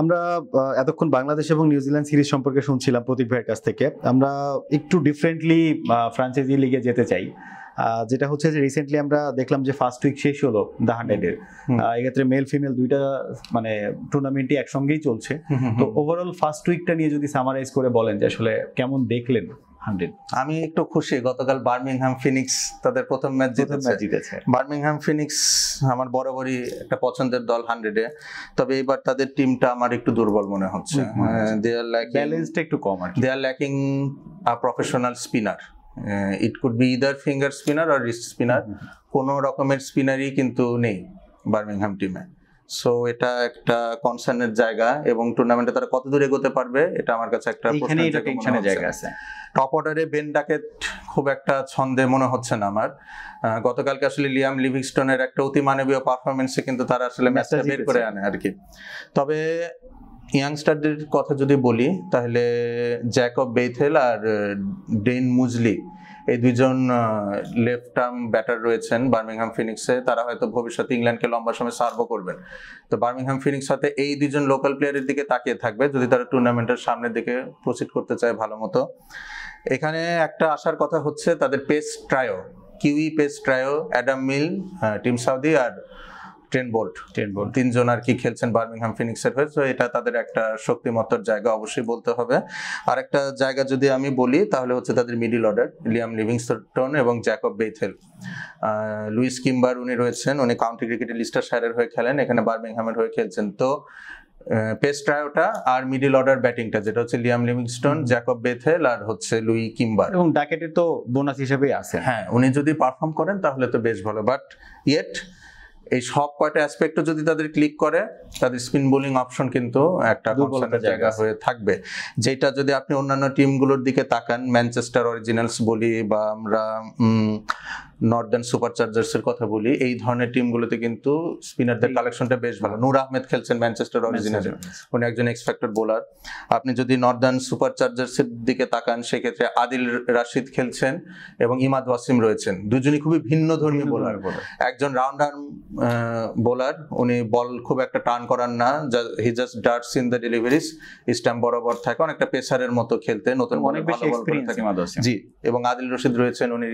আমরা এতক্ষণ বাংলাদেশ এবং নিউজিল্যান্ড সিরিজ সম্পর্কে শুনছিলাম প্রতীক ভাইয়ের কাছ থেকে। আমরা একটু ডিফারেন্টলি ফ্র্যাঞ্চাইজি লিগে যেতে চাই, যেটা হচ্ছে যে রিসেন্টলি আমরা দেখলাম যে ফার্স্ট উইক শেষ হলো দ্য 100-এর। এক্ষেত্রে মেল ফিমেল দুইটা মানে টুর্নামেন্টই একসঙ্গেই চলছে। তো ওভারঅল ফার্স্ট উইকটা নিয়ে যদি সামারাইজ করে বলেন যে আসলে কেমন দেখলেন 100? আমি একটু খুশি, গতকাল বার্মিংহাম ফিনিক্স তাদের প্রথম ম্যাচ জিতেছে। বার্মিংহাম ফিনিক্স আমার বরাবরই একটা পছন্দের দল 100-এ, তবে এবার তাদের টিমটা আমার একটু দুর্বল মনে হচ্ছে। দে আর লাইকিং ব্যালেন্সটা একটু কম আর কি। They are lacking a professional spinner. It could be either finger spinner or wrist spinner, কোনো রকমের স্পিনারই কিন্তু নেই বার্মিংহাম টিমে। সো এটা একটা কনসার্নের জায়গা, এবং টুর্নামেন্টে তারা কত দূর এগোতে পারবে এটা আমার কাছে একটা টেনশনের জায়গা আছে। টপ অর্ডারে বেন ডাকেট খুব একটা ছন্দে মনে হচ্ছে না আমার। গতকালকে আসলে লিয়াম লিভিংস্টনের একটা অতি মানবীয় পারফরমেন্সে কিন্তু তারা আসলে ম্যাচটা বের করে আনে আর কি। তবে ইয়াংস্টারদের কথা যদি বলি তাহলে জ্যাকব বেথেল আর ডেন মুজলি, এই দুইজন লেফট আর্ম ব্যাটার রয়েছেন বার্মিংহাম ফিনিক্সে। তারা হয়তো ভবিষ্যতে ইংল্যান্ডকে লম্বা সময় সার্ভ করবেন। তো বার্মিংহাম ফিনিক্স হয়তো এই দুইজন লোকাল প্লেয়ারের দিকে তাকিয়ে থাকবে যদি তারা টুর্নামেন্টের সামনের দিকে প্রসিড করতে চায় ভালো মতো। এখানে একটা আসার কথা হচ্ছে তাদের pace trio, Kiwi pace trio, Adam Milne, Tim Southee আর ট্রেন্ট বোল্ট, তিনজন আর কি খেলছেন বার্মিংহাম ফিনিক্সের হয়ে। তো এটা তাদের একটা শক্তিমত্তার জায়গা অবশ্যই বলতে হবে। আর একটা জায়গা যদি আমি বলি তাহলে হচ্ছে তাদের মিডল অর্ডার, লিয়াম লিভিংস্টন এবং জ্যাকব বেথেল। লুইস কিম্বার উনি রয়েছেন, উনি কাউন্টি ক্রিকেটে লিস্টারশায়ারের হয়ে খেলেন, এখানে বার্মিংহামের হয়ে খেলছেন। তো পেস ট্রায়োটা আর মিডল অর্ডার ব্যাটিংটা যেটা হচ্ছে লিয়াম লিভিংস্টন, জ্যাকব বেথেল আর হচ্ছে লুই কিম্বার, এবং ডাকেটের তো বোনাস হিসেবেই আছে। হ্যাঁ, উনি যদি পারফর্ম করেন তাহলে তো বেশ ভালো। বাট ইয়েট এই সব কয়টা অ্যাসপেক্টও যদি তাদের ক্লিক করে, তাদের স্পিন বোলিং অপশন কিন্তু একটা কনসার্নের জায়গা হয়ে থাকবে। যেটা যদি আপনি অন্যান্য টিমগুলোর দিকে তাকান, ম্যানচেস্টার অরিজিনালস বলি বা আমরা নর্দার্ন সুপারচার্জার্সের কথা বলি, এই ধরনের টিমগুলোতে কিন্তু স্পিনারদের কালেকশনটা বেশ ভালো। নূর আহমেদ খেলছেন ম্যানচেস্টার অরিজিনালে, উনি একজন এক্সপেক্টেড বোলার। আপনি যদি নর্দার্ন সুপারচার্জার্সের দিকে তাকান সেক্ষেত্রে আদিল রাশিদ খেলছেন এবং ইমাদ ওয়াসিম রয়েছেন, দুজনই খুবই ভিন্ন ধর্মী বোলার। একজন রাউন্ড আর্ম বোলার, উনি বল খুব একটা টার্ন করান না, he just darts in the deliveries, stamp বরাবর থাকে, অনেকটা পেসারের মতো খেলতে, নতুন অনেক বেশি এক্সপেরিয়েন্স জি। এবং আদিল রশিদ রয়েছেন, উনি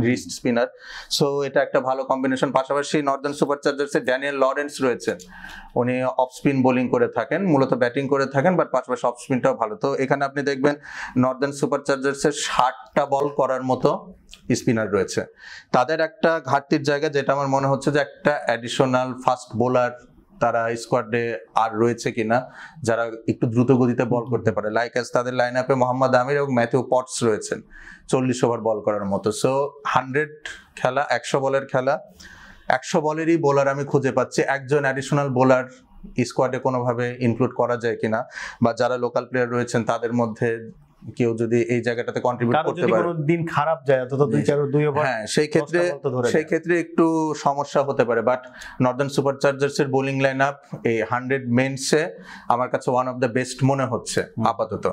রিস্ট স্পিনার। সো এটা একটা ভালো কম্বিনেশন। পাশাপাশি নর্দার্ন সুপারচার্জার্স এর ড্যানিয়েল লরেন্স রয়েছেন, উনি অফ স্পিন বোলিং করে থাকেন, মূলত ব্যাটিং করে থাকেন, বাট পাশাপাশি অফ স্পিনটাও ভালো। তো এখানে আপনি দেখবেন নর্দার্ন সুপারচার্জার্স এর 60টা বল করার মতো স্পিনার রয়েছে। তাদের একটা ঘাটতির জায়গা যেটা আমার মনে হচ্ছে যে একটা অ্যাডিশনাল ফাস্ট বোলার তারা স্কোয়াডে আর রয়েছে কিনা যারা একটু দ্রুত গতিতে বল করতে পারে। লাইক অ্যাজ তাদের লাইন আপে মোহাম্মদ আমির এবং ম্যাথিউ পটস রয়েছেন 40 ওভার বল করার মতো। সো 100 খেলা, 100 বলের খেলা, 100 বলেরই বোলার আমি খুঁজে পাচ্ছি। একজন অ্যাডিশনাল বোলার স্কোয়াডে কোনোভাবে ইনক্লুড করা যায় কিনা, বা যারা লোকাল প্লেয়ার রয়েছেন তাদের মধ্যে কেউ যদি এই জায়গাটাতে কন্ট্রিবিউট করতে পারে, কোনো দিন খারাপ যায় অন্তত 2 ওভার, হ্যাঁ সেই ক্ষেত্রে একটু সমস্যা হতে পারে। বাট নর্দার্ন সুপারচার্জার্স এর বোলিং লাইনআপ এই 100 মেন্সে আমার কাছে ওয়ান অফ দ্য বেস্ট মনে হচ্ছে আপাতত।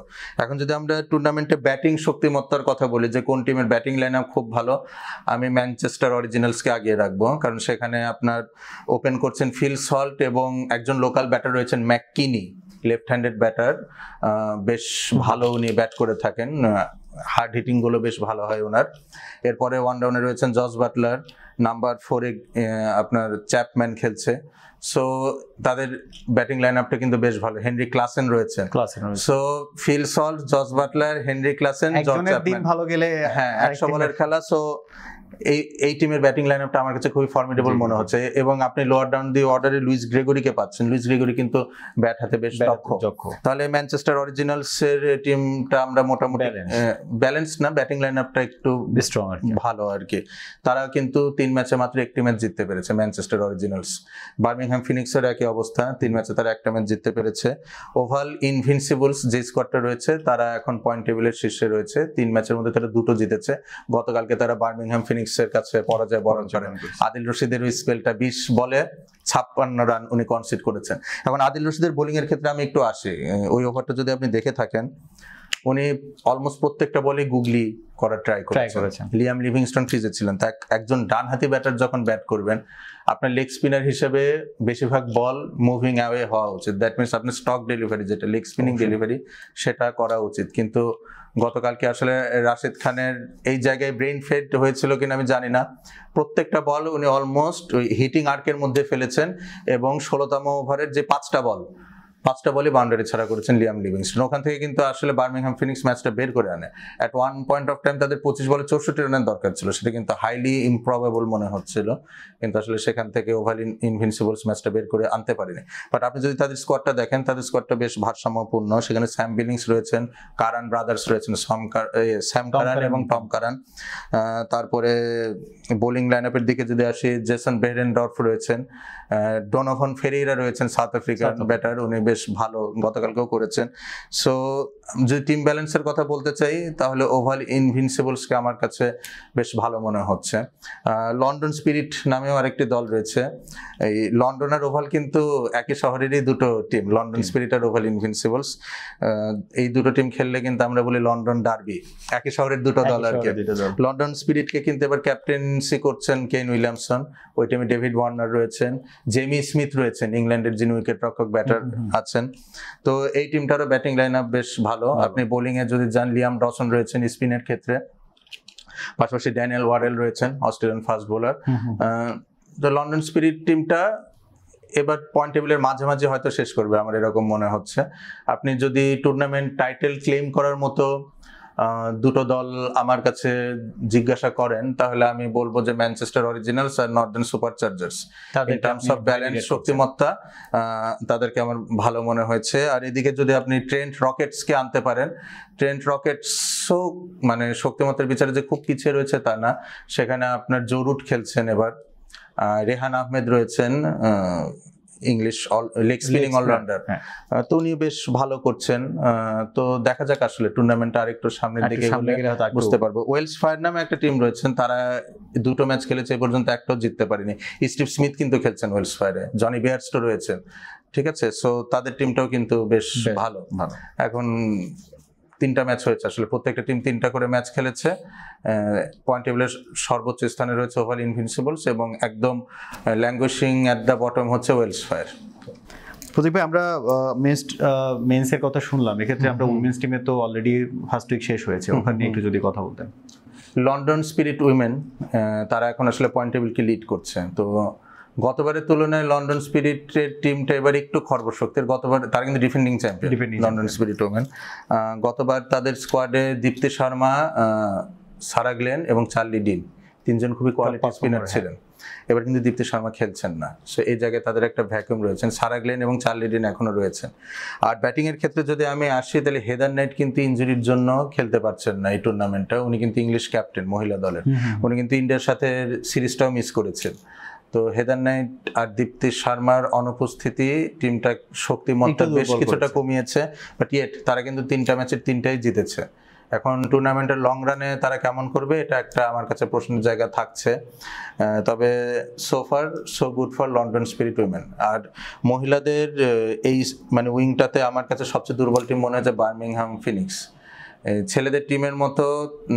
এখন যদি আমরা টুর্নামেন্টে ব্যাটিং শক্তিমত্তার কথা বলি যে কোন টিমের ব্যাটিং লাইনআপ খুব ভালো, আমি ম্যানচেস্টার অরিজিনালসকে আগিয়ে রাখবো, কারণ সেখানে আপনার ওপেন করছেন ফিল সল্ট এবং একজন লোকাল ব্যাটার রয়েছেন ম্যাককিনি, লেফট হ্যান্ডেড ব্যাটার, বেশ ভালো উনি ব্যাট করে থাকেন, হার্ড হিটিং গুলো বেশ ভালো হয় ওনার। এরপরে ওয়ান ডাউনে রয়েছেন জস বাটলার, নাম্বার 4-এ আপনার চ্যাপম্যান খেলছে। সো তাদের ব্যাটিং লাইন আপটা কিন্তু বেশ ভালো। হেনরি ক্লাসেন রয়েছে, so Phil Salt, Jos Buttler, Henry Klaasen, Jos Chapman, ভালো গেলে হ্যাঁ 100 বলের খেলা। সো এই টিমের ব্যাটিং লাইনআপটা আমার কাছে খুবই ফর্মিডেবল মনে হচ্ছে। এবং আপনি লোয়ার ডাউন দি অর্ডারে লুইস গ্রেগরিকে পাচ্ছেন, লুইস গ্রেগরি কিন্তু ব্যাট হাতে বেশ দক্ষ। তাহলে ম্যানচেস্টার অরিজিনালস এর টিমটা আমরা মোটামুটি ব্যালেন্স না, ব্যাটিং লাইনআপটা একটু স্ট্রং আর কি, ভালো আর কি। তারা কিন্তু 3 ম্যাচে মাত্র 1টি ম্যাচ জিততে পেরেছে ম্যানচেস্টার অরিজিনালস। বার্মিংহাম ফিনিক্সের একই অবস্থা, 3 ম্যাচে তারা 1টা ম্যাচ জিততে পেরেছে। ওভাল ইনভিনসিবলস যে স্কোয়াডটা রয়েছে তারা এখন পয়েন্ট টেবিলের শীর্ষে রয়েছে, 3 ম্যাচের মধ্যে তারা 2টো জিতেছে। গতকালকে তারা বার্মিংহাম ফিনিক্সের কাছে পরাজয় বরণ করেন। আদিল রশিদের স্পেলটা 20 বলে 56 রান উনি কনসিড করেছেন। এখন আদিল রশিদের বোলিং এর ক্ষেত্রে আমি একটু আসি, ওই ওভারটা যদি আপনি দেখে থাকেন, উনি অলমোস্ট প্রত্যেকটা বলে গুগলি করার ট্রাই করেছেন। লিয়াম লিভিংস্টন ক্রিজে ছিলেন, তা একজন ডানহাতি ব্যাটার যখন ব্যাট করবেন আপনার লেগ স্পিনার হিসেবে বেশিরভাগ বল মুভিং অ্যাওয়ে হওয়া উচিত। দ্যাট মিনস আপনার স্টক ডেলিভারি যেটা লেগ স্পিনিং ডেলিভারি সেটা করা উচিত। কিন্তু গতকালকে আসলে রাশিদ খানের এই জায়গায় ব্রেইন ফেড হয়েছিল কিনা আমি জানি না, প্রত্যেকটা বল উনি অলমোস্ট ওই হিটিং আর্কের মধ্যে ফেলেছেন এবং 16তম ওভারের যে 5টা বলে বাউন্ডারি ছাড়া করেছেন লিয়াম লিভিংস্টন। ওখান থেকে কিন্তু আসলে বার্মিংহাম ফিনিক্স ম্যাচটা বের করে আনে। At one point of time তাদের 25 বলে 64 রানের দরকার ছিল, সেটা কিন্তু হাইলি ইমপ্রবেবল মনে হচ্ছিল, কিন্তু আসলে সেখান থেকে ওভাল ইনভিনসিবলস ম্যাচটা বের করে আনতে পারেনি। বাট আপনি যদি তাদের স্কোয়াডটা দেখেন, তাদের স্কোয়াডটা বেশ ভারসাম্যপূর্ণ। সেখানে স্যাম বিলিংস রয়েছেন, কারান ব্রাদার্স রয়েছেন, স্যাম কারান এবং টম কারান। তারপরে বোলিং লাইন আপের দিকে যদি আসি, জেসন বেরেনডর্ফ রয়েছেন, ডোনোভান ফেরেইরা রয়েছেন সাউথ আফ্রিকান ব্যাটার, উনি বেশ ভালো গতকালকেও করেছেন। সো যদি টিম ব্যালেন্সের কথা বলতে চাই তাহলে ওভাল ইনভিনসিবলসকে আমার কাছে বেশ ভালো মনে হচ্ছে। লন্ডন স্পিরিট নামেও আরেকটি দল রয়েছে। এই লন্ডন আর ওভাল কিন্তু একই শহরেরই দুটো টিম, লন্ডন স্পিরিট আর ওভাল ইনভিনসিবলস। এই দুটো টিম খেললে কিন্তু আমরা বলি লন্ডন ডার্বি, একই শহরের দুটো দল আর কি। লন্ডন স্পিরিটকে কিন্তু এবার ক্যাপ্টেন্সি করছেন কেন উইলিয়ামসন, ওই টিমে ডেভিড ওয়ার্নার রয়েছেন, জেমি স্মিথ রয়েছেন, ইংল্যান্ডের যিনি উইকেট রক্ষক ব্যাটার আছেন। তো এই টিমটারও ব্যাটিং লাইন আপ বেশ ভালো। আপনি বোলিং এ যদি যান, লিয়াম ডসন রয়েছেন স্পিনের ক্ষেত্রে, পাশাপাশি ড্যানিয়েল ওয়ারেল রয়েছেন অস্ট্রেলিয়ান ফাস্ট বোলার। তো লন্ডন স্পিরিট টিমটা এবার পয়েন্ট টেবিলের মাঝামাঝি হয়তো শেষ করবে আমার এরকম মনে হচ্ছে। আপনি যদি টুর্নামেন্ট টাইটেল ক্লেম করার মতো দুটো দল আমার কাছে জিজ্ঞাসা করেন তাহলে আমি বলবো যে ম্যানচেস্টার অরিজিনালস আর Northern Superchargers. In terms of balance, শক্তিমত্তা, তাদেরকে আমার ভালো মনে হয়েছে। আর এদিকে যদি আপনি ট্রেন্ট রকেটসকে আনতে পারেন, ট্রেন্ট রকেটসও মানে শক্তিমত্তার বিচারে যে খুব পিছিয়ে রয়েছে তা না, সেখানে আপনার জো রুট খেলছেন এবার, রেহান আহমেদ রয়েছেন ইংলিশ লেগ স্পিনিং অলরাউন্ডার, তো উনি বেশ ভালো করছেন। তো দেখা যাক আসলে টুর্নামেন্টটা আরেকটু সামনের দিকে বুঝতে পারবো। ওয়েলস ফায়ার নামে একটা টিম রয়েছেন, তারা দুটো ম্যাচ খেলেছে, এ পর্যন্ত একটাও জিততে পারেনি। স্টিভ স্মিথ কিন্তু খেলছেন ওয়েলস ফায়ারে, জনি বেয়ারস্টো রয়েছেন, ঠিক আছে। সো তাদের টিমটাও কিন্তু বেশ ভালো। এখন 3টা ম্যাচ হয়েছে, আসলে প্রত্যেকটা টিম 3টা করে ম্যাচ খেলেছে। পয়েন্ট টেবিলের সর্বোচ্চ স্থানে রয়েছে ওভাল ইনভিনসিবলস এবং একদম ল্যাঙ্গুইশিং অ্যাট দ্য বটম হচ্ছে ওয়েলস ফায়ার। প্রদীপ ভাই, আমরা মেন্সের কথা শুনলাম, এক্ষেত্রে আমরা উইমেন্স টিমে তো অলরেডি ফার্স্ট উইক শেষ হয়েছে, ওখানে একটু যদি কথা বলতেন। লন্ডন স্পিরিট উইমেন তারা এখন আসলে পয়েন্ট টেবিলকে লিড করছে। তো গতবারের তুলনায় লন্ডন স্পিরিটের টিমটা এবার একটু খর্বশক্তির। গতবার তারা কিন্তু defending champion London spirit women. গতবার তাদের স্কোয়াডে দীপ্তি শর্মা, সারা গ্লেন এবং চার্লি ডিন, 3জন খুবই কোয়ালিটি স্পিনার ছিলেন। এবার কিন্তু দীপ্তি শর্মা খেলছেন না, সো এই জায়গায় তাদের একটা ভ্যাকুয়াম রয়েছেন। সারা গ্লেন এবং চার্লি ডিন এখনো রয়েছেন। আর ব্যাটিং এর ক্ষেত্রে যদি আমি আসি তাহলে হেদার নাইট কিন্তু ইনজুরির জন্য খেলতে পারছেন না এই টুর্নামেন্টটা। উনি কিন্তু ইংলিশ ক্যাপ্টেন মহিলা দলের, উনি কিন্তু ইন্ডিয়ার সাথে সিরিজটাও মিস করেছেন। তো হেদার নাইট আর দীপ্তি শর্মার অনুপস্থিতি টিমটা শক্তিমত্তা বেশ কিছুটা কমিয়েছে, বাট ইয়েট তারা কিন্তু 3টা ম্যাচের 3টাই জিতেছে। এখন টুর্নামেন্টের লং রানে তারা কেমন করবে এটা একটা আমার কাছে প্রশ্নের জায়গা থাকছে। তবে so far so good for London Spirit women. আর মহিলাদের এই মানে উইংটাতে আমার কাছে সবচেয়ে দুর্বল টিম মনে হচ্ছে বার্মিংহাম ফিনিক্স। ছেলেদের টিমের মতো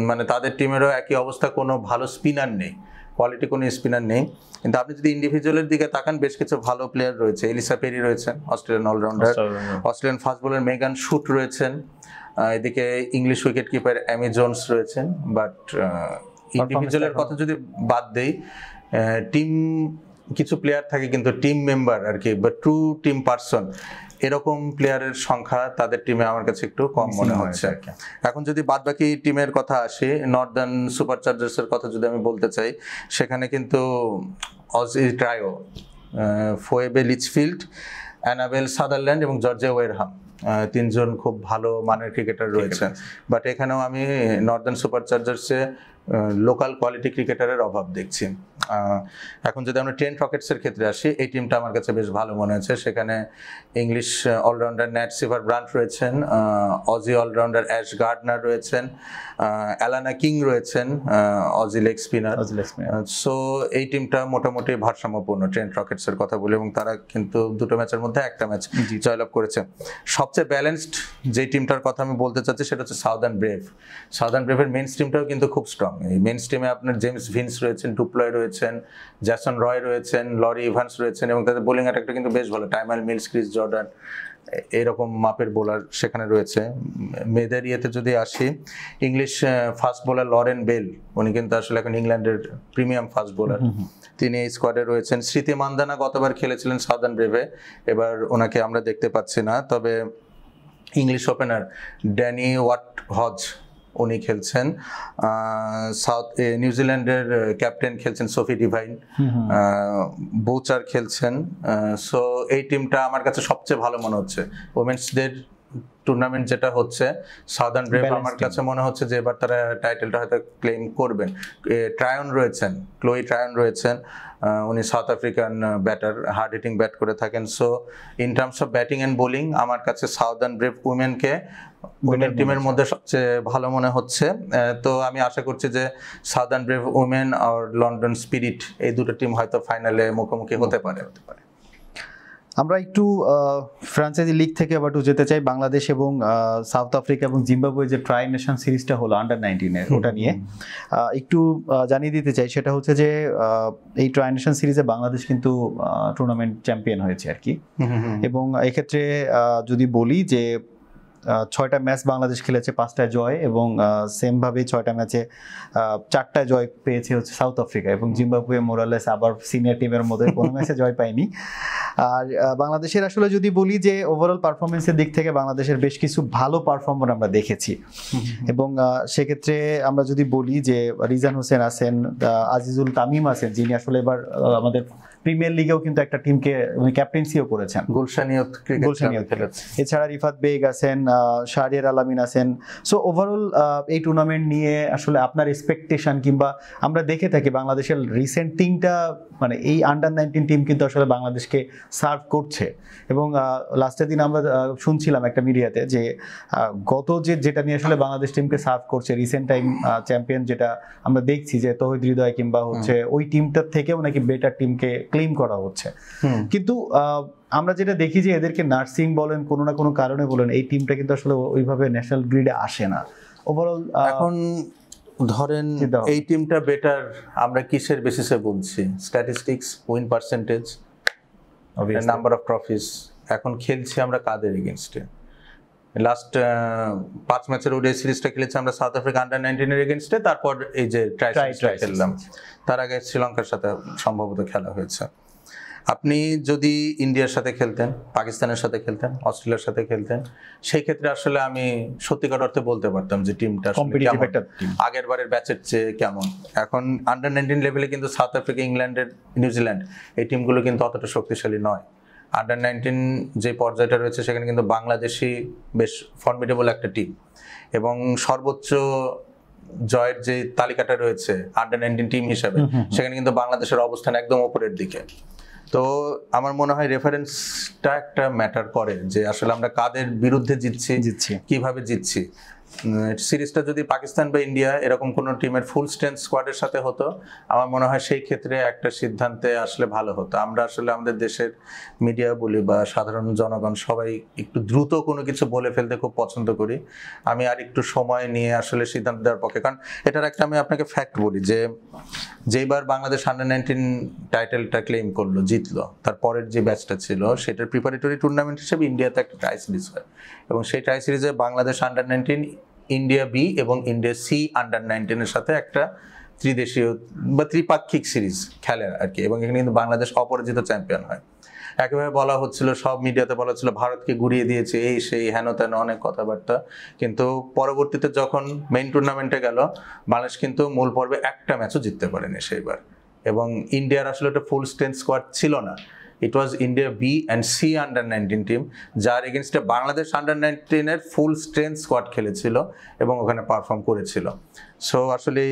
মানে তাদের টিমেরও একই অবস্থা, কোনো ভালো স্পিনার নেই, কোয়ালিটি কোনো স্পিনার নেই। কিন্তু আপনি যদি ইন্ডিভিজুয়ালের দিকে তাকান, বেশ কিছু ভালো প্লেয়ার রয়েছে। এলিসা পেরি রয়েছেন Australian allrounder, Australian fast bowler Megan Schutt রয়েছেন, এদিকে English wicket keeper Amy Jones রয়েছেন। বাট ইন্ডিভিজুয়ালের কথা যদি বাদ দেই, টিম কিছু প্লেয়ার থাকে কিন্তু টিম মেম্বার আর কি, বা ট্রু টিম পারসন, এরকম প্লেয়ারের সংখ্যা তাদের টিমে আমার কাছে একটু কম মনে হচ্ছে। এখন যদি বাদবাকি টিমের কথা আসি, নর্দার্ন সুপারচার্জার্সের কথা যদি আমি বলতে চাই, সেখানে কিন্তু Aussie trio, Phoebe Litchfield, Annabel Sutherland এবং জর্জিয়া ওয়েরহাম, 3জন খুব ভালো মানের ক্রিকেটার রয়েছে। বাট এখানেও আমি নর্দার্ন সুপারচার্জার্সে লোকাল কোয়ালিটি ক্রিকেটারের অভাব দেখছি। এখন যদি আমরা ট্রেন্ট রকেটসের ক্ষেত্রে আসি, এই টিমটা আমার কাছে বেশ ভালো মনে হয়েছে। সেখানে ইংলিশ অলরাউন্ডার ন্যাট সিভার ব্রান্ট রয়েছেন, অজি অলরাউন্ডার অ্যাশ গার্ডনার রয়েছেন, অ্যালানা কিং রয়েছেন, অজি লেগ স্পিনার। সো এই টিমটা মোটামুটি ভারসাম্যপূর্ণ ট্রেন্ট রকেটসের কথা বলি, এবং তারা কিন্তু দুটো ম্যাচের মধ্যে একটা ম্যাচ জয়লাভ করেছে। সবচেয়ে ব্যালেন্সড যে টিমটার কথা আমি বলতে চাচ্ছি সেটা হচ্ছে সাউদার্ন ব্রেভ। সাউদার্ন ব্রেভের মেন স্ট্রিমটাও কিন্তু খুব স্ট্রং। এই মেন স্ট্রিমে আপনার জেমস ভিন্স রয়েছেন, ডুপ্লয় রয়েছেন, জ্যাসন রয় রয়েছেন, লরি ইভান্স রয়েছেন, এবং তাদের বোলিং অ্যাটাকটা কিন্তু বেশ ভালো। টাইমাল মিলস, ক্রিস জর্ডান, এইরকম মাপের বোলার সেখানে রয়েছে। মেয়েদের ইয়েতে যদি আসি, English fast bowler Lauren Bell, উনি কিন্তু আসলে এখন ইংল্যান্ডের প্রিমিয়াম ফাস্ট বোলার, তিনি এই স্কোয়াডে রয়েছেন। স্মৃতি মান্দানা গতবার খেলেছিলেন সাউদার্ন ব্রেভে, এবার ওনাকে আমরা দেখতে পাচ্ছি না। তবে ইংলিশ ওপেনার ড্যানি ওয়াট হজ উনি খেলছেন। নিউজিল্যান্ডের ক্যাপ্টেন খেলছেন সোফি ডিভাইন, বোচার খেলছেন। সো এই টিমটা আমার কাছে সবচেয়ে ভালো মনে হচ্ছে। ওমেন্সদের টুর্নামেন্ট যেটা হচ্ছে, সাউদার্ন ব্রেভ আমার কাছে মনে হচ্ছে যে এবার তারা টাইটেলটা হয়তো ক্লেম করবেন। ট্রায়ন রয়েছেন, ক্লোই ট্রায়ন রয়েছেন, উনি south African batter, hard hitting bat করে থাকেন। So in terms of batting and bowling আমার কাছে সাউদার্ন ব্রেভ উইমেনকে উইমেন টিমের মধ্যে সবচেয়ে ভালো মনে হচ্ছে। তো আমি আশা করছি যে southern brave women are London spirit এই দুটো টিম হয়তো ফাইনালে মুখোমুখি হতে পারে। আমরা একটু ফ্রাঞ্চাইজি লিগ থেকে আবার যেতে চাই বাংলাদেশ এবং সাউথ আফ্রিকা এবং জিম্বাবুয়ে যে ট্রাই নেশন সিরিজটা হলো আন্ডার-19 ওটা নিয়ে একটু জানিয়ে দিতে চাই। সেটা হচ্ছে যে এই ট্রাই নেশন সিরিজে বাংলাদেশ কিন্তু টুর্নামেন্ট চ্যাম্পিয়ন হয়েছে আর কি। এবং এক্ষেত্রে যদি বলি যে 6টা ম্যাচ বাংলাদেশ খেলেছে, 5টা জয়, এবং সেমভাবে 6টা ম্যাচে 4টা জয় পেয়েছে হচ্ছে সাউথ আফ্রিকা, এবং জিম্বাবুয়ে মোরালেস আবার সিনিয়র টিমের মধ্যে কোনো ম্যাচে জয় পায়নি। আর বাংলাদেশের আসলে যদি বলি যে ওভারঅল পারফরমেন্সের দিক থেকে বাংলাদেশের বেশ কিছু ভালো পারফর্মার আমরা দেখেছি, এবং সেক্ষেত্রে আমরা যদি বলি যে রিজান হোসেন আছেন, আজিজুল তামিম আছেন, যিনি আসলে এবার আমাদের প্রিমিয়ার লিগেও কিন্তু একটা টিমকে উনি ক্যাপ্টেন্সিও করেছেন, গুলশানিয়ত খেলেছেন। এছাড়া রিফাত বেগ আছেন, শাহরিয়ার আলামিন আছেন। সো ওভারঅল এই টুর্নামেন্ট নিয়ে আসলে আপনার এক্সপেকটেশন, কিংবা আমরা দেখে থাকি বাংলাদেশের রিসেন্ট টিমটা, মানে এই আন্ডার-19 টিম কিন্তু আসলে বাংলাদেশকে সার্ভ করছে। এবং লাস্টের দিন আমরা শুনছিলাম একটা মিডিয়াতে যে গত যেটা নিয়ে আসলে বাংলাদেশ টিমকে সার্ভ করছে, রিসেন্ট টাইম চ্যাম্পিয়ন যেটা আমরা দেখছি যে তৌহিদ হৃদয় কিংবা হচ্ছে ওই টিমটার থেকেও নাকি বেটার টিমকে ক্লেম করা হচ্ছে। কিন্তু আমরা যেটা দেখি যে এদেরকে নার্সিং বলেন, কোনো না কোনো কারণে বলেন, এই টিমটা কিন্তু আসলে ওইভাবে ন্যাশনাল গ্রিডে আসে না। ওভারঅল এখন ধরেন এই টিমটা বেটার আমরা কিসের বেসিসে বলছি? Statistics, win percentage, number of trophies. এখন খেলছি আমরা কাদের এগেইনস্টে? লাস্ট 5 ম্যাচের ওডিআই সিরিজটা খেলেছি আমরা সাউথ আফ্রিকা আন্ডার-19 এর এগেইনস্টে, তারপর এই যে ট্রাই খেললাম, তার আগে শ্রীলঙ্কার সাথে সম্ভবত খেলা হয়েছে। আপনি যদি ইন্ডিয়ার সাথে খেলতেন, পাকিস্তানের সাথে খেলতেন, অস্ট্রেলিয়ার সাথে খেলতেন, সেই ক্ষেত্রে আসলে আমি সত্যিকার অর্থে বলতে পারতাম যে টিমটা আগের বারের ব্যাচের চেয়ে কেমন। এখন আন্ডার-19 লেভেলে কিন্তু সাউথ আফ্রিকা, ইংল্যান্ডের, নিউজিল্যান্ড এই টিমগুলো কিন্তু অতটা শক্তিশালী নয়। আন্ডার-19 যে পর্যায়টা রয়েছে সেখানে কিন্তু বাংলাদেশি বেশ ফর্মিডেবল একটা টিম, এবং সর্বোচ্চ জয়ের যে তালিকাটা রয়েছে আন্ডার-19 টিম হিসাবে, সেখানে কিন্তু বাংলাদেশের অবস্থান একদম উপরের দিকে। তো আমার মনে হয় রেফারেন্সটা একটা ম্যাটার করে, যে আসলে আমরা কাদের বিরুদ্ধে জিতছি, কিভাবে জিতছি। সিরিজটা যদি পাকিস্তান বা ইন্ডিয়া এরকম কোনো টিমের ফুল স্ট্রেংথ স্কোয়াডের সাথে হতো, আমার মনে হয় সেই ক্ষেত্রে একটা সিদ্ধান্তে আসলে ভালো হতো। আমরা আসলে আমাদের দেশের মিডিয়া বলি বা সাধারণ জনগণ সবাই একটু দ্রুত কোনো কিছু বলে ফেলতে খুব পছন্দ করি। আমি আর একটু সময় নিয়ে আসলে সিদ্ধান্ত দেওয়ার পক্ষে। কারণ এটার একটা আমি আপনাকে ফ্যাক্ট বলি, যে যেইবার বাংলাদেশ আন্ডার-19 টাইটেলটা ক্লেম করলো, জিতলো, তারপরের যে ব্যাচটা ছিল সেটার প্রিপারেটরি টুর্নামেন্ট হিসেবে ইন্ডিয়াতে একটা ট্রাই সিরিজ হয়, এবং সেই ট্রাই সিরিজে বাংলাদেশ আন্ডার-19, ইন্ডিয়া বি এবং ইন্ডিয়া সি আন্ডার-19 এর সাথে একটা ত্রিদেশীয় বা ত্রিপাক্ষিক সিরিজ খেলে আর কি, এবং এখানে কিন্তু বাংলাদেশ অপরাজিত চ্যাম্পিয়ন হয়। একেবারে বলা হচ্ছিল, সব মিডিয়াতে বলা হচ্ছিল ভারতকে গুড়িয়ে দিয়েছে, এই সেই হেন তেন অনেক কথাবার্তা। কিন্তু পরবর্তীতে যখন মেইন টুর্নামেন্টে গেল, বাংলাদেশ কিন্তু মূল পর্বে একটা ম্যাচও জিততে পারেনি সেইবার, এবং ইন্ডিয়ার আসলে একটা ফুল স্ট্রেংথ স্কোয়াড ছিল না। It was India B and C under nineteen team, যার এগেনস্টে বাংলাদেশ আন্ডার-19 এর ফুল স্ট্রেংথ স্কোয়াড খেলেছিল এবং ওখানে পারফর্ম করেছিল। সো আসলে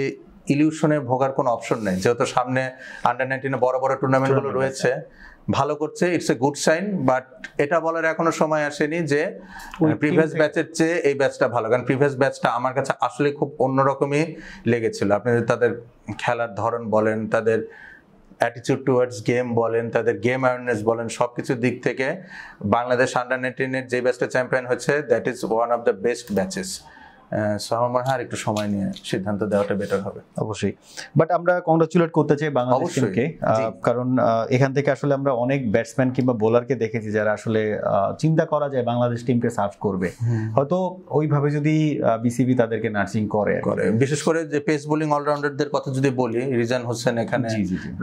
ইলিউশনে ভোগার কোনো অপশন নেই, যেহেতু সামনে আন্ডার-19 বড় বড় টুর্নামেন্টগুলো রয়েছে, ভালো করছে, it's a good sign. But এটা বলার এখনো সময় আসেনি যে প্রিভিয়াস ব্যাচের চেয়ে এই ব্যাচটা ভালো, কারণ প্রিভিয়াস ব্যাচটা আমার কাছে আসলে খুব অন্যরকমই লেগেছিল। আপনি তাদের খেলার ধরন বলেন, তাদের অ্যাটিটিউড টুয়ার্ডস গেম বলেন, তাদের গেম অ্যাওয়ারনেস বলেন, সবকিছুর দিক থেকে বাংলাদেশ আন্ডার-19 যে ব্যাচটা চ্যাম্পিয়ন হচ্ছে, that is one of the best batches. So আমার মনে হয় আর একটু সময় নিয়ে সিদ্ধান্ত দেওয়াটা বেটার হবে। অবশ্যই, বাট আমরা কংগ্রাচুলেট করতে চাই বাংলাদেশ টিমকে, কারণ এখান থেকে আসলে আমরা অনেক ব্যাটসম্যান কিংবা বোলারকে দেখেছি যারা আসলে চিন্তা করা যায় বাংলাদেশ টিমকে সার্ভ করবে, হয়তো ওইভাবে যদি বিসিবি তাদেরকে নার্সিং করে। বিশেষ করে যে পেস বোলিং অলরাউন্ডারদের কথা যদি বলি, রিজান হোসেন এখানে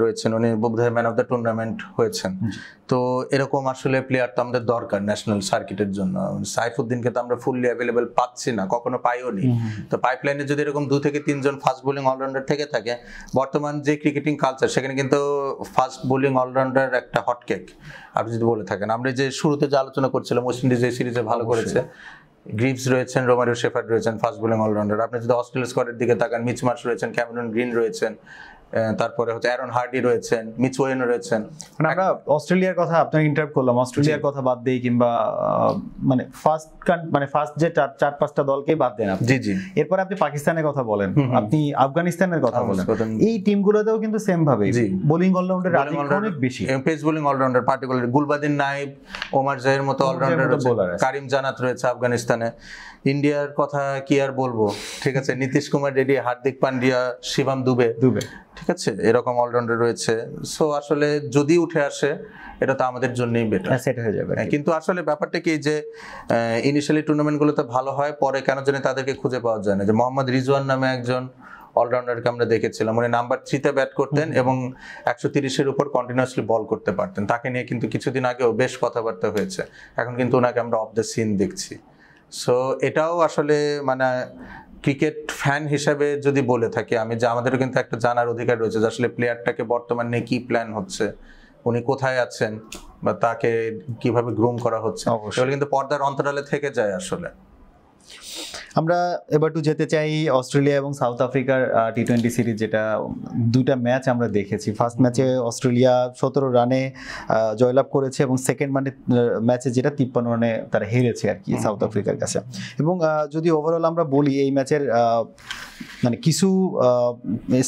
রয়েছেন, উনি বোধহয় ম্যান অফ দ্য টুর্নামেন্ট হয়েছেন। তো এরকম আসলে প্লেয়ার তো আমাদের দরকার ন্যাশনাল সার্কিটের জন্য। সাইফুদ্দিনকে তো আমরা ফুললি অ্যাভেলেবল পাচ্ছি না, কখনো পাইও নি। তো পাইপলাইনে যদি এরকম 2 থেকে 3 জন ফাস্ট বোলিং অলরাউন্ডার থেকে থাকে, বর্তমান যে ক্রিকেটিং কালচার সেখানে কিন্তু ফাস্ট বোলিং অলরাউন্ডার একটা হটকেক আপনি যদি বলে থাকেন। আমরা যে শুরুতে যে আলোচনা করছিলাম, ওয়েস্ট ইন্ডিজ এই সিরিজে ভালো করেছে, গ্রিভস রয়েছেন, রোমারিও শেফার্ড রয়েছেন ফাস্ট বোলিং অলরাউন্ডার। আপনি যদি অস্ট্রেলিয়া স্কোয়াডের দিকে তাকান, মিচ মার্শ রয়েছেন, ক্যামেরন গ্রিন রয়েছেন, তারপরে হচ্ছে অ্যারন হার্ডি রয়েছেন, মিচ ওয়েন রয়েছেন। মানে আমরা অস্ট্রেলিয়ার কথা আপনাকে ইন্টারাপ্ট করলাম, অস্ট্রেলিয়ার কথা বাদ দেই কিংবা মানে ফার্স্ট যে 4-5টা দলকেই বাদ দেন আপনি। জি জি। এরপর আপনি পাকিস্তানের কথা বলেন, আপনি আফগানিস্তানের কথা বলেন, এই টিমগুলোতেও কিন্তু সেম ভাবে বোলিং অলরাউন্ডার অনেক বেশি। Pace bowling allrounder particularly Gulbadin Naib, Omar Zahir মতো অলরাউন্ডার রয়েছে, কারিম জানাত রয়েছে আফগানিস্তানে। ইন্ডিয়ার কথা কি আর বলবো, ঠিক আছে, নীতিশ কুমার রেড্ডি, হার্দিক পান্ডিয়া, শিবম দুবে, ঠিক আছে, এরকম অলরাউন্ডার রয়েছে। সো আসলে যদি উঠে আসে এটা তো আমাদের জন্যই বেটার, সেট হয়ে যাবে। কিন্তু আসলে ব্যাপারটা কি যে ইনিশিয়ালি টুর্নামেন্টগুলোতে ভালো হয়, পরে কেন জানি তাদেরকে খুঁজে পাওয়া যায় না। যে মোহাম্মদ রিজওয়ান নামে একজন অলরাউন্ডারকে আমরা দেখেছিলাম, উনি নাম্বার 3-তে ব্যাট করতেন এবং 130-এর উপর কন্টিনিউয়াসলি বল করতে পারতেন। তাকে নিয়ে কিন্তু কিছুদিন আগেও বেশ কথাবার্তা হয়েছে, এখন কিন্তু ওনাকে আমরা অফ দ্য সিন দেখছি। সো এটাও আসলে মানে ক্রিকেট ফ্যান হিসেবে যদি বলে থাকি আমি, যে আমাদেরও কিন্তু একটা জানার অধিকার রয়েছে যে আসলে প্লেয়ারটাকে বর্তমানে কি প্ল্যান হচ্ছে, উনি কোথায় আছেন, বা তাকে কিভাবে গ্রুম করা হচ্ছে, এগুলো কিন্তু পর্দার অন্তরালে থেকে যায় আসলে। আমরা এবার একটু যেতে চাই অস্ট্রেলিয়া এবং সাউথ আফ্রিকার টি-20 সিরিজ, যেটা 2টা ম্যাচ আমরা দেখেছি। ফার্স্ট ম্যাচে অস্ট্রেলিয়া 17 রানে জয়লাভ করেছে এবং সেকেন্ড ম্যাচে যেটা 53 রানে তারা হেরেছে আর কি সাউথ আফ্রিকার কাছে। এবং যদি ওভারঅল আমরা বলি এই ম্যাচের মানে কিছু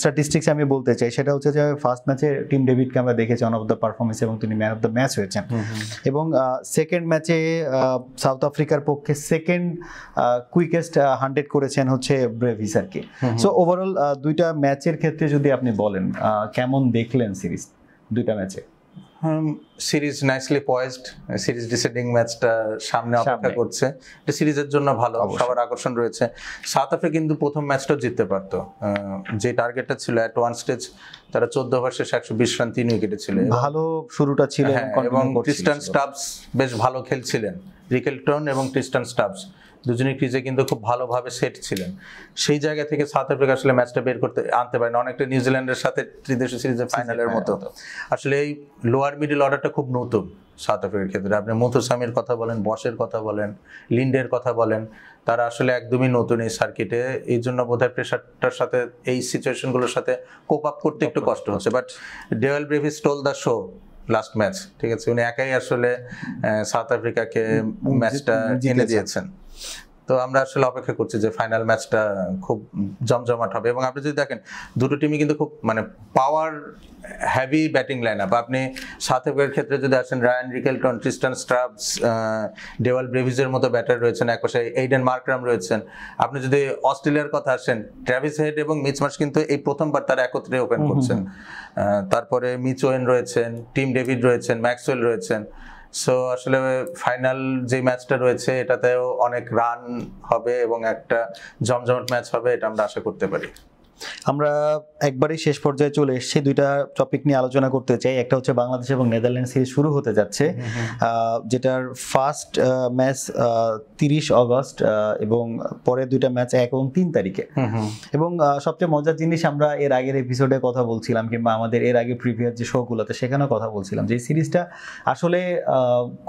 স্ট্যাটিস্টিক্স আমি বলতে চাই, সেটা হচ্ছে যে ফার্স্ট ম্যাচে টিম ডেভিডকে আমরা দেখেছি অন অফ দ্য পারফরমেন্স এবং তিনি ম্যান অফ দ্য ম্যাচ হয়েছেন। এবং সেকেন্ড ম্যাচে সাউথ আফ্রিকার পক্ষে সেকেন্ড কুইকেস্ট 100 করেছেন হচ্ছে ব্রেভিস আর কি। সো ওভারঅল 2টা ম্যাচের ক্ষেত্রে যদি আপনি বলেন কেমন দেখলেন সিরিজ 2টা ম্যাচে? সিরিজ নাইসলি পয়েজড, সিরিজ ডিসাইডিং ম্যাচটা সামনে অপেক্ষা করছে। এটা সিরিজের জন্য ভালো, সবার আকর্ষণ রয়েছে। সাউথ আফ্রিকা কিন্তু প্রথম ম্যাচটাও জিততে পারতো, যে টার্গেটটা ছিল অ্যাট ওয়ান স্টেজ তারা 14 ওভার শেষে 120 রান 3 উইকেটে ছিল, ভালো শুরুটা ছিল এবং ট্রিস্টান স্টাবস বেশ ভালো খেলছিলেন। রিকেলটন এবং ট্রিস্টান স্টাবস দুজনেই ক্রিজে কিন্তু খুব ভালোভাবে সেট ছিলেন। সেই জায়গা থেকে সাউথ আফ্রিকা আসলে ম্যাচটা বের করতে আনতে পারেন, অনেকটা নিউজিল্যান্ডের সাথে ত্রিদেশীয় সিরিজের ফাইনালের মতো। আসলে এই লোয়ার মিডল অর্ডারটা খুব নতুন সাউথ আফ্রিকার ক্ষেত্রে। আপনি মুথুসামির কথা বলেন, বসের কথা বলেন, লিন্ডের কথা বলেন, তারা আসলে একদমই নতুন এই সার্কিটে। এই জন্য বোধহয় প্রেশারটার সাথে এই সিচুয়েশনগুলোর সাথে কোপ আপ করতে একটু কষ্ট হচ্ছে। But Dewald Brevis stole the show last match, ঠিক আছে, উনি একাই আসলে সাউথ আফ্রিকাকে ম্যাচটা এনে দিয়েছেন। তো আমরা আসলে অপেক্ষা করছি যে ফাইনাল ম্যাচটা খুব জমজমাট হবে। এবং আপনি যদি দেখেন দুটো টিমই কিন্তু খুব মানে power heavy batting line up. আপনি সাউথ আফ্রিকার ক্ষেত্রে যদি আসেন, Ryan Rickelton, Tristan Stubbs, Dewald ব্রেভিসের মতো ব্যাটার রয়েছেন, একপাশে এইডেন মার্করাম রয়েছেন। আপনি যদি অস্ট্রেলিয়ার কথা আসেন, ট্র্যাভিস হেড এবং মিচ মার্শ কিন্তু এই প্রথমবার তারা একত্রে ওপেন করছেন। তারপরে মিচ ওয়েন রয়েছেন, টিম ডেভিড রয়েছেন, ম্যাক্সওয়েল রয়েছেন। সো আসলে ফাইনাল যে ম্যাচটা রয়েছে এটাতেও অনেক রান হবে এবং একটা জমজমাট ম্যাচ হবে, এটা আমরা আশা করতে পারি। আমরা একবারই শেষ পর্যায়ে চলে এসেছি, 2টা টপিক নিয়ে আলোচনা করতে চাই। একটা হচ্ছে বাংলাদেশ এবং নেদারল্যান্ড সিরিজ শুরু হতে যাচ্ছে, যেটার ফার্স্ট ম্যাচ 30 অগস্ট এবং পরে 2টা ম্যাচ 1 এবং 3 তারিখে। এবং সবচেয়ে মজার জিনিস, আমরা এর আগের এপিসোডে কথা বলছিলাম কিংবা আমাদের এর আগে প্রিভিয়াস যে শোগুলোতে সেখানেও কথা বলছিলাম যে এই সিরিজটা আসলে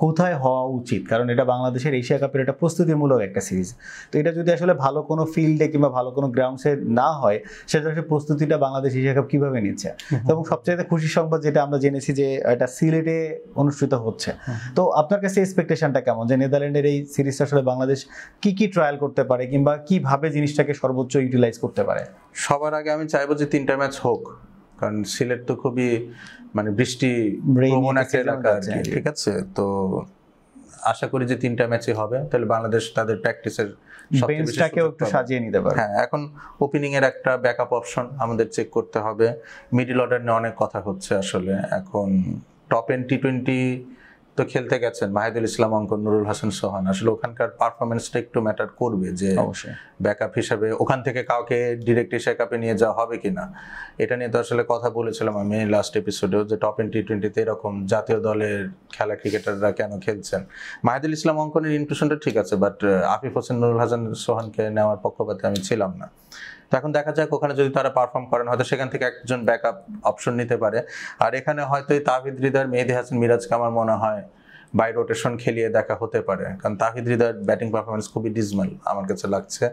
কোথায় হওয়া উচিত, কারণ এটা বাংলাদেশের এশিয়া কাপের একটা প্রস্তুতিমূলক একটা সিরিজ। তো এটা যদি আসলে ভালো কোনো ফিল্ডে কিংবা ভালো কোনো গ্রাউন্ডসে না হয়, সেটা হচ্ছে প্রস্তুতিটা বাংলাদেশ এশিয়া কাপ কিভাবে নিচ্ছে। এবং সবচেয়ে খুশির সংবাদ যেটা আমরা জেনেছি যে এটা সিলেটে অনুষ্ঠিত হচ্ছে। তো আপনার কাছে এক্সপেকটেশনটা কেমন যে নেদারল্যান্ডের এই সিরিজটা আসলে বাংলাদেশ কি কি ট্রায়াল করতে পারে কিংবা কিভাবে জিনিসটাকে সর্বোচ্চ ইউটিলাইজ করতে পারে? সবার আগে আমি চাইবো যে 3টা ম্যাচ হোক, কারণ সিলেট তো খুবই মানে বৃষ্টি প্রবণ একটা এলাকা আর কি, ঠিক আছে। তো আশা করি যে 3টা ম্যাচই হবে, তাহলে বাংলাদেশ তাদের প্র্যাকটিসের বেঞ্চটাকেও একটু সাজিয়ে নিতে পারে। হ্যাঁ, এখন ওপেনিং এর একটা ব্যাকআপ অপশন আমাদের চেক করতে হবে। মিডল অর্ডার নিয়ে অনেক কথা হচ্ছে আসলে। এখন টপ এন্ড টি20 তো খেলতে গেছেন মাহিদুল ইসলাম অঙ্কন, নুরুল হাসান সোহান, আসলে ওখানকার পারফরমেন্সটা একটু ম্যাটার করবে যে অবশ্যই ব্যাকআপ হিসাবে ওখান থেকে কাউকে ডিরেক্ট এশিয়া কাপে নিয়ে যাওয়া হবে কিনা। এটা নিয়ে তো আসলে কথা বলেছিলাম আমি লাস্ট এপিসোডেও, যে টপ এন্ড টি20তে এরকম জাতীয় দলের খেলা ক্রিকেটাররা কেন খেলছেন। মাহিদুল ইসলাম অঙ্কনের ইনক্লুশনটা ঠিক আছে, বাট আফিফ হোসেন, নুরুল হাসান সোহানকে নেওয়ার পক্ষপাতে আমি ছিলাম না। তো এখন দেখা যাক ওখানে যদি তারা পারফর্ম করেন, হয়তো সেখান থেকে একজন ব্যাকআপ অপশন নিতে পারে। আর এখানে হয়তো এই তাহিদ হৃদয়, মেহেদী হাসান মিরাজকে আমার মনে হয় বাই রোটেশন খেলিয়ে দেখা হতে পারে, কারণ তাহিদ হৃদয়ের ব্যাটিং পারফরমেন্স খুবই ডিসমাল আমার কাছে লাগছে।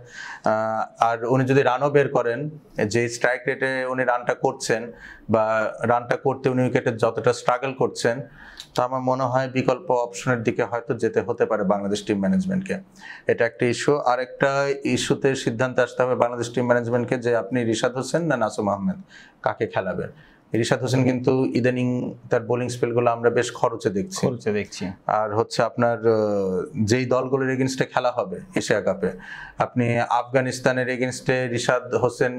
আর উনি যদি রানও বের করেন, যে স্ট্রাইক রেটে উনি রানটা করছেন বা রানটা করতে উনি উইকেটে যতটা স্ট্রাগল করছেন, তো আমার মনে হয় বিকল্প অপশনের দিকে হয়তো যেতে হতে পারে বাংলাদেশ টিম ম্যানেজমেন্টকে। এটা একটা ইস্যু। আর একটা ইস্যুতে সিদ্ধান্ত আসতে হবে বাংলাদেশ টিম ম্যানেজমেন্টকে, যে আপনি রিশাদ হোসেন না নাসুম আহমেদ কাকে খেলাবেন। রিশাদ হোসেন কিন্তু ইদানিং তার বোলিং স্পেলগুলো আমরা বেশ খরচে দেখছি। আর হচ্ছে আপনার যেই দলগুলোর এগেনস্টে খেলা হবে এশিয়া কাপে, আপনি আফগানিস্তানের এগেনস্টে রিশাদ হোসেন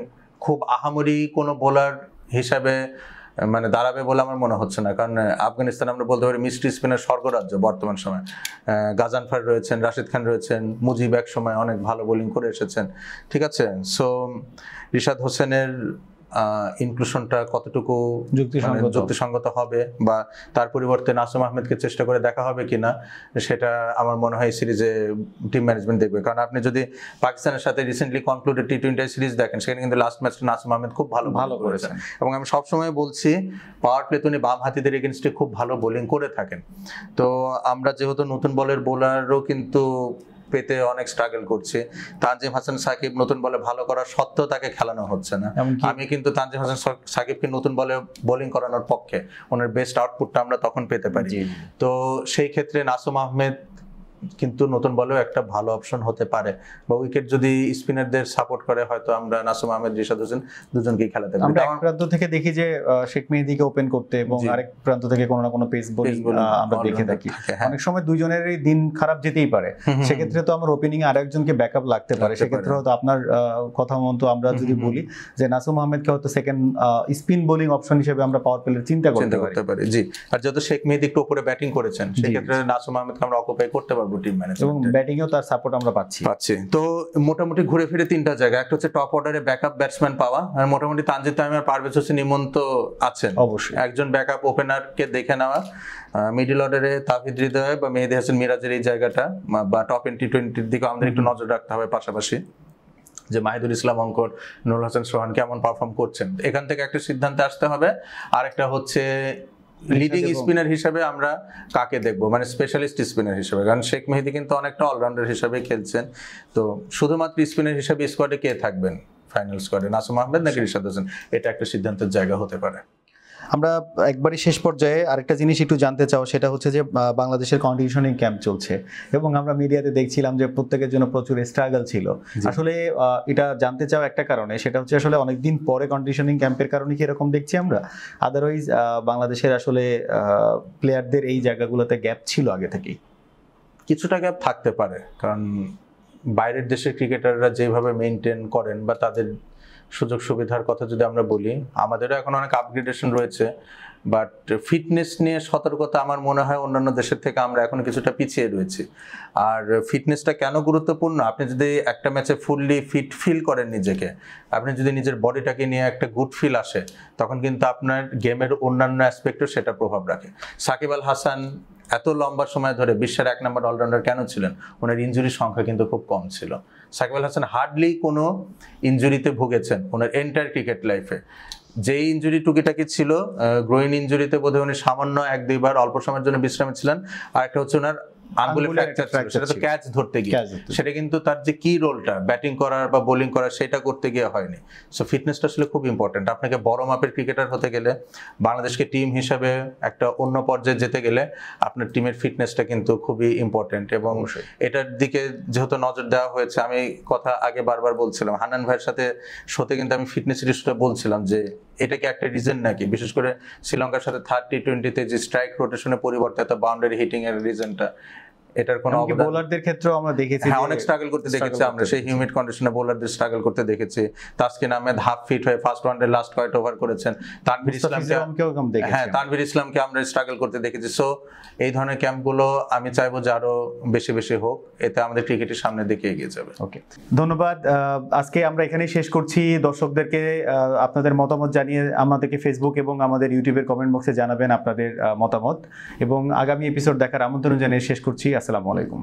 খুব আহামরি কোনো বোলার হিসাবে মানে দাঁড়াবে বলে আমার মনে হচ্ছে না, কারণ আফগানিস্তান আমরা বলতে পারি মিস্ট্রি স্পিনের স্বর্গরাজ্য বর্তমান সময়। গাজানফার রয়েছেন, রাশিদ খান রয়েছেন, মুজিব এক সময় অনেক ভালো বোলিং করে এসেছেন, ঠিক আছে। সো রিশাদ হোসেনের ইনক্লুশনটা কতটুকু যুক্তিসঙ্গত হবে, বা তার পরিবর্তে নাসুম আহমেদকে চেষ্টা করে দেখা হবে কিনা, সেটা আমার মনে হয় সিরিজে টিম ম্যানেজমেন্ট দেখবে। কারণ আপনি যদি পাকিস্তানের সাথে রিসেন্টলি কনক্লুডেড টি20 সিরিজ দেখেন, সেখানে কিন্তু লাস্ট ম্যাচটা নাসুম আহমেদ খুব ভালো করেছেন। এবং আমি সবসময় বলছি পাওয়ার প্লেতে উনি বাম হাতিদের এগেনস্টে খুব ভালো বোলিং করে থাকেন। তো আমরা যেহেতু নতুন বলের বোলারও কিন্তু পেতে অনেক স্ট্রাগল করছে। তানজিম হাসান সাকিব নতুন বলে ভালো করার সত্ত্বেও তাকে খেলানো হচ্ছে না। আমি কিন্তু তানজিম হাসান সাকিবকে নতুন বলে বোলিং করানোর পক্ষে, ওনার বেস্ট আউটপুটটা আমরা তখন পেতে পারি। তো সেই ক্ষেত্রে নাসুম আহমেদ কিন্তু নতুন বলেও একটা ভালো অপশন হতে পারে, বা উইকেট যদি স্পিনারদের সাপোর্ট করে হয়তো আমরা নাসুম আহমেদ, রিশাদ হোসেন দুজনকেই খেলাতে পারি। আমরা এক প্রান্ত থেকে দেখি যে শেখ মেহেদীকে ওপেন করতে, এবং আরেক প্রান্ত থেকে কোনো না কোনো পেস বোলিং আমরা দেখে থাকি। অনেক সময় দুইজনেরই দিন খারাপ যেতেই পারে, সেক্ষেত্রে তো আমার ওপেনিং এ আরেকজন কে ব্যাকআপ লাগতে পারে। সেক্ষেত্রে হয়তো আপনার কথা মতো আমরা যদি বলি যে নাসুম আহমেদকে হয়তো সেকেন্ড স্পিন বোলিং অপশন হিসেবে আমরা পাওয়ার প্লেয়ার চিন্তা করতে পারি। জি, আর যত শেখ মেহেদী একটু উপরে ব্যাটিং করেছেন, সেক্ষেত্রে নাসুম আহমেদকে আমরা অকুপাই করতে পারবো টিম ম্যানেজমেন্ট, এবং ব্যাটিং এও তার সাপোর্ট আমরা পাচ্ছি। তো মোটামুটি ঘুরে ফিরে 3টা জায়গা, একটা হচ্ছে টপ অর্ডারে ব্যাকআপ ব্যাটসম্যান পাওয়া, আর মোটামুটি তানজিদ তামিম আর পারভেজ হোসেন ইমন্ত আছেন, অবশ্যই একজন ব্যাকআপ ওপেনারকে দেখে নেওয়া। মিডল অর্ডারে তাহিদ হৃদয় বা মেহেদী হাসান মিরাজের এই জায়গাটা, বা টপ এন্ড টি20 দিকে আমাদের একটু নজর রাখতে হবে, পাশাপাশি যে মাহিদুল ইসলাম অঙ্কন, নুরুল হাসান সোহান কেমন পারফর্ম করছেন, এখান থেকে একটা সিদ্ধান্তে আসতে হবে। আর একটা হচ্ছে লিডিং স্পিনার হিসেবে আমরা কাকে দেখবো, মানে স্পেশালিস্ট স্পিনার হিসেবে, কারণ শেখ মেহেদী কিন্তু অনেকটা অলরাউন্ডার হিসেবে খেলছেন। তো শুধুমাত্র স্পিনার হিসেবে স্কোয়াডে কে থাকবেন ফাইনাল স্কোয়াডে, নাসুম আহমেদ নাকি রিশাদ হোসেন, এটা একটা সিদ্ধান্তের জায়গা হতে পারে। আমরা একবারই শেষ পর্যায়ে আরেকটা জিনিস একটু জানতে চাও, সেটা হচ্ছে যে বাংলাদেশের কন্ডিশনিং ক্যাম্প চলছে, এবং আমরা মিডিয়াতে দেখছিলাম যে প্রত্যেকের জন্য প্রচুর স্ট্রাগল ছিল। আসলে এটা জানতে চাও একটা কারণে, সেটা হচ্ছে আসলে অনেকদিন পরে কন্ডিশনিং ক্যাম্পের কারণে কি এরকম দেখছি আমরা, আদারওয়াইজ বাংলাদেশের আসলে প্লেয়ারদের এই জায়গাগুলোতে গ্যাপ ছিল আগে থেকেই? কিছুটা গ্যাপ থাকতে পারে, কারণ বাইরের দেশের ক্রিকেটাররা যেভাবে মেনটেন করেন বা তাদের সুযোগ সুবিধার কথা যদি আমরা বলি, আমাদেরও এখন অনেক আপগ্রেডেশন রয়েছে, বাট ফিটনেস নিয়ে সতর্কতা আমার মনে হয় অন্যান্য দেশের থেকে আমরা এখন কিছুটা পিছিয়ে রয়েছি। আর ফিটনেসটা কেন গুরুত্বপূর্ণ, আপনি যদি একটা ম্যাচে ফুললি ফিট ফিল করেন নিজেকে, আপনি যদি নিজের বডিটাকে নিয়ে একটা গুড ফিল আসে, তখন কিন্তু আপনার গেমের অন্যান্য অ্যাসপেক্টও সেটা প্রভাব রাখে। সাকিব আল হাসান এত লম্বা সময় ধরে বিশ্বের 1 নম্বর অলরাউন্ডার কেন ছিলেন? ওনার ইনজুরির সংখ্যা কিন্তু খুব কম ছিল। সাকিব আল হাসান হার্ডলি কোনো ইনজুরিতে ভুগেছেন ওনার এন্টায়ার ক্রিকেট লাইফে। যেই ইনজুরি টুকিটাকি ছিল, গ্রোইন ইনজুরিতে বোধহয় উনি সামান্য 1-2 বার অল্প সময়ের জন্য বিশ্রামে ছিলেন, আর একটা হচ্ছে ওনার আঙ্গুলে আঙ্গুলের একটা ফ্র্যাকচার ছিল, সেটা তো ছিল। ক্যাচ ধরতে গিয়ে, Catch ধরতে। সেটা কিন্তু তার যে কি রোলটা ব্যাটিং করার বা বোলিং করার সেটা করতে গিয়ে হয়নি। সো ফিটনেসটা আসলে খুব ইম্পর্টেন্ট। আপনাকে বড় মাপের ক্রিকেটার হতে গেলে, বাংলাদেশকে টিম হিসাবে একটা অন্য পর্যায়ে যেতে গেলে আপনার টিমের ফিটনেসটা কিন্তু খুবই ইম্পর্টেন্ট। এবং অবশ্যই। এটার দিকে যেহেতু নজর দেওয়া হয়েছে, আমি কথা আগে বারবার বলছিলাম, হান্নান ভাইয়ের সাথে শোতে কিন্তু আমি ফিটনেস ইস্যুটা বলছিলাম যে এটা কি একটা রিজন নাকি, বিশেষ করে শ্রীলঙ্কার সাথে 30-20-তে যে স্ট্রাইক রোটেশনের পরিবর্তে এত বাউন্ডারি হিটিং এর রিজনটা, এটার কোনো এমনকি অবদান। বোলারদের ক্ষেত্রেও আমরা দেখেছি হ্যাঁ, যে অনেক স্ট্রাগল করতে দেখেছি struggle আমরা, করতে সেই দেখেছি। হিউমিড কন্ডিশনে বোলারদের স্ট্রাগল করতে দেখেছি। তাসকিন আহমেদ হাফ ফিট হয়ে ফার্স্ট ওয়ানডে লাস্ট কয়েকটা ওভার করেছেন। তানভীর মুস্তাফিজ ইসলামকে, রহমানকেও এরকম দেখেছি হ্যাঁ আমরা। তানভীর ইসলামকে আমরা স্ট্রাগল করতে দেখেছি। সো এই ধরনের ক্যাম্পগুলো আমি চাইবো যে আরো বেশি বেশি হোক, এতে আমাদের ক্রিকেটের সামনের দিকে এগিয়ে যাবে। ওকে, ধন্যবাদ। আজকে আমরা এখানেই শেষ করছি। দর্শকদেরকে আপনাদের মতামত জানিয়ে আমাদেরকে ফেসবুক এবং আমাদের ইউটিউবের কমেন্ট বক্সে জানাবেন আপনাদের মতামত, এবং আগামী এপিসোড দেখার আমন্ত্রণ জানিয়ে শেষ করছি। আসসালামু আলাইকুম।